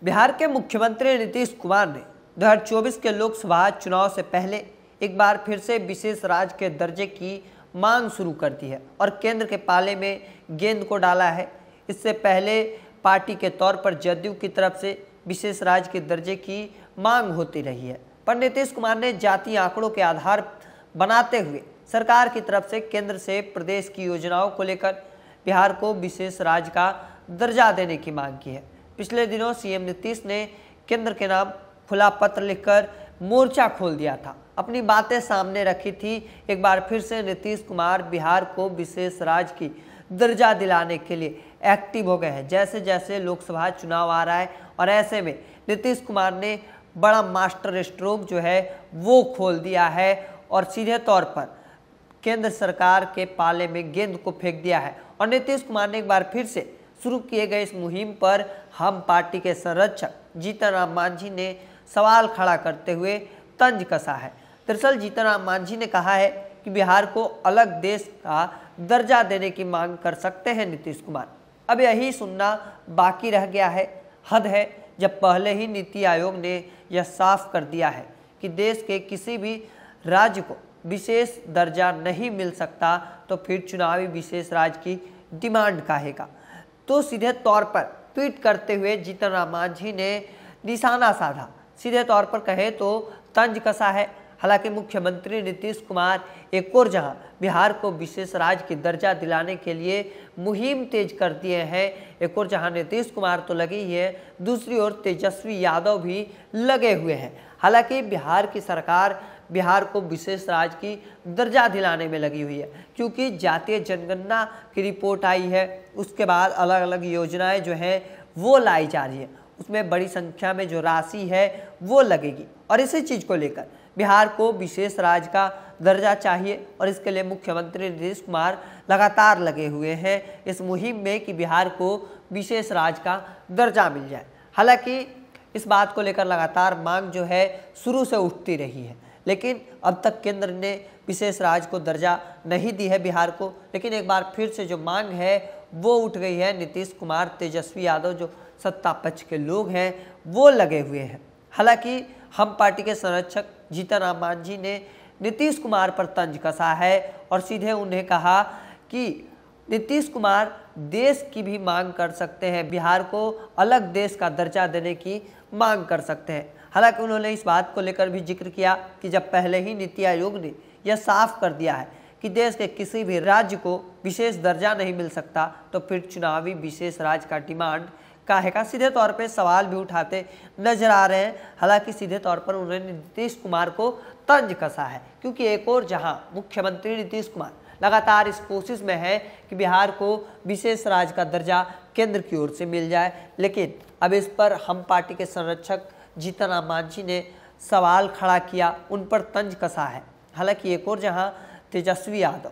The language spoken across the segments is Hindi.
बिहार के मुख्यमंत्री नीतीश कुमार ने 2024 के लोकसभा चुनाव से पहले एक बार फिर से विशेष राज्य के दर्जे की मांग शुरू कर दी है और केंद्र के पाले में गेंद को डाला है। इससे पहले पार्टी के तौर पर जदयू की तरफ से विशेष राज्य के दर्जे की मांग होती रही है, पर नीतीश कुमार ने जातीय आंकड़ों के आधार बनाते हुए सरकार की तरफ से केंद्र से प्रदेश की योजनाओं को लेकर बिहार को विशेष राज्य का दर्जा देने की मांग की है। पिछले दिनों सीएम नीतीश ने केंद्र के नाम खुला पत्र लिखकर मोर्चा खोल दिया था, अपनी बातें सामने रखी थी। एक बार फिर से नीतीश कुमार बिहार को विशेष राज्य की दर्जा दिलाने के लिए एक्टिव हो गए हैं। जैसे जैसे लोकसभा चुनाव आ रहा है और ऐसे में नीतीश कुमार ने बड़ा मास्टर स्ट्रोक जो है वो खोल दिया है और सीधे तौर पर केंद्र सरकार के पाले में गेंद को फेंक दिया है। और नीतीश कुमार ने एक बार फिर से शुरू किए गए इस मुहिम पर हम पार्टी के संरक्षक जीतन राम मांझी ने सवाल खड़ा करते हुए तंज कसा है। दरअसल जीतन राम मांझी ने कहा है कि बिहार को अलग देश का दर्जा देने की मांग कर सकते हैं नीतीश कुमार। अब यही सुनना बाकी रह गया है। हद है जब पहले ही नीति आयोग ने यह साफ कर दिया है कि देश के किसी भी राज्य को विशेष दर्जा नहीं मिल सकता, तो फिर चुनावी विशेष राज्य की डिमांड काहेगा। तो सीधे तौर पर ट्वीट करते हुए जीतन राम मांझी ने निशाना साधा, सीधे तौर पर कहे तो तंज कसा है। हालांकि मुख्यमंत्री नीतीश कुमार एक और जहां बिहार को विशेष राज्य की दर्जा दिलाने के लिए मुहिम तेज कर दिए हैं, एक और जहां नीतीश कुमार तो लगे ही है, दूसरी ओर तेजस्वी यादव भी लगे हुए हैं। हालांकि बिहार की सरकार बिहार को विशेष राज्य की दर्जा दिलाने में लगी हुई है, क्योंकि जातीय जनगणना की रिपोर्ट आई है, उसके बाद अलग अलग योजनाएं जो हैं वो लाई जा रही है, उसमें बड़ी संख्या में जो राशि है वो लगेगी। और इसी चीज़ को लेकर बिहार को विशेष राज्य का दर्जा चाहिए और इसके लिए मुख्यमंत्री नीतीश कुमार लगातार लगे हुए हैं इस मुहिम में कि बिहार को विशेष राज्य का दर्जा मिल जाए। हालांकि इस बात को लेकर लगातार मांग जो है शुरू से उठती रही है, लेकिन अब तक केंद्र ने विशेष राज्य को दर्जा नहीं दी है बिहार को। लेकिन एक बार फिर से जो मांग है वो उठ गई है। नीतीश कुमार, तेजस्वी यादव जो सत्ता पक्ष के लोग हैं वो लगे हुए हैं। हालांकि हम पार्टी के संरक्षक जीतन राम मांझी ने नीतीश कुमार पर तंज कसा है और सीधे उन्हें कहा कि नीतीश कुमार देश की भी मांग कर सकते हैं, बिहार को अलग देश का दर्जा देने की मांग कर सकते हैं। हालांकि उन्होंने इस बात को लेकर भी जिक्र किया कि जब पहले ही नीति आयोग ने यह साफ कर दिया है कि देश के किसी भी राज्य को विशेष दर्जा नहीं मिल सकता, तो फिर चुनावी विशेष राज्य का डिमांड काहे का सीधे तौर पे सवाल भी उठाते नजर आ रहे हैं। हालांकि सीधे तौर पर उन्होंने नीतीश कुमार को तंज कसा है, क्योंकि एक और जहां मुख्यमंत्री नीतीश कुमार लगातार इस कोशिश में है कि बिहार को विशेष राज्य का दर्जा केंद्र की ओर से मिल जाए, लेकिन अब इस पर हम पार्टी के संरक्षक जीतन राम मांझी ने सवाल खड़ा किया, उन पर तंज कसा है। हालांकि एक और जहां तेजस्वी यादव,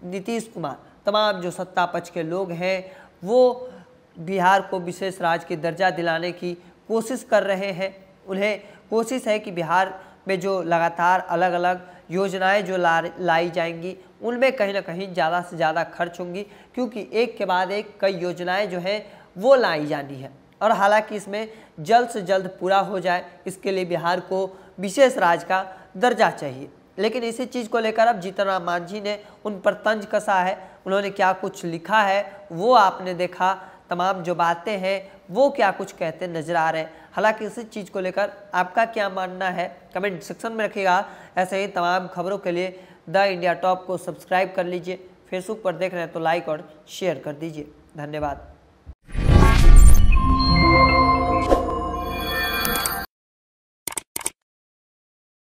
नीतीश कुमार, तमाम जो सत्ता पक्ष के लोग हैं वो बिहार को विशेष राज्य की दर्जा दिलाने की कोशिश कर रहे हैं। उन्हें कोशिश है कि बिहार में जो लगातार अलग अलग योजनाएं जो लाई जाएंगी उनमें कहीं ना कहीं ज़्यादा से ज़्यादा खर्च होंगी, क्योंकि एक के बाद एक कई योजनाएं जो हैं वो लाई जानी है। और हालांकि इसमें जल्द से जल्द पूरा हो जाए, इसके लिए बिहार को विशेष राज्य का दर्जा चाहिए। लेकिन इसी चीज़ को लेकर अब जीतन राम मांझी ने उन पर तंज कसा है। उन्होंने क्या कुछ लिखा है वो आपने देखा, तमाम जो बातें हैं वो क्या कुछ कहते नजर आ रहे हैं। हालांकि इसी चीज़ को लेकर आपका क्या मानना है कमेंट सेक्शन में रखिएगा। ऐसे ही तमाम खबरों के लिए द इंडिया टॉप को सब्सक्राइब कर लीजिए। फेसबुक पर देख रहे हैं तो लाइक और शेयर कर दीजिए। धन्यवाद।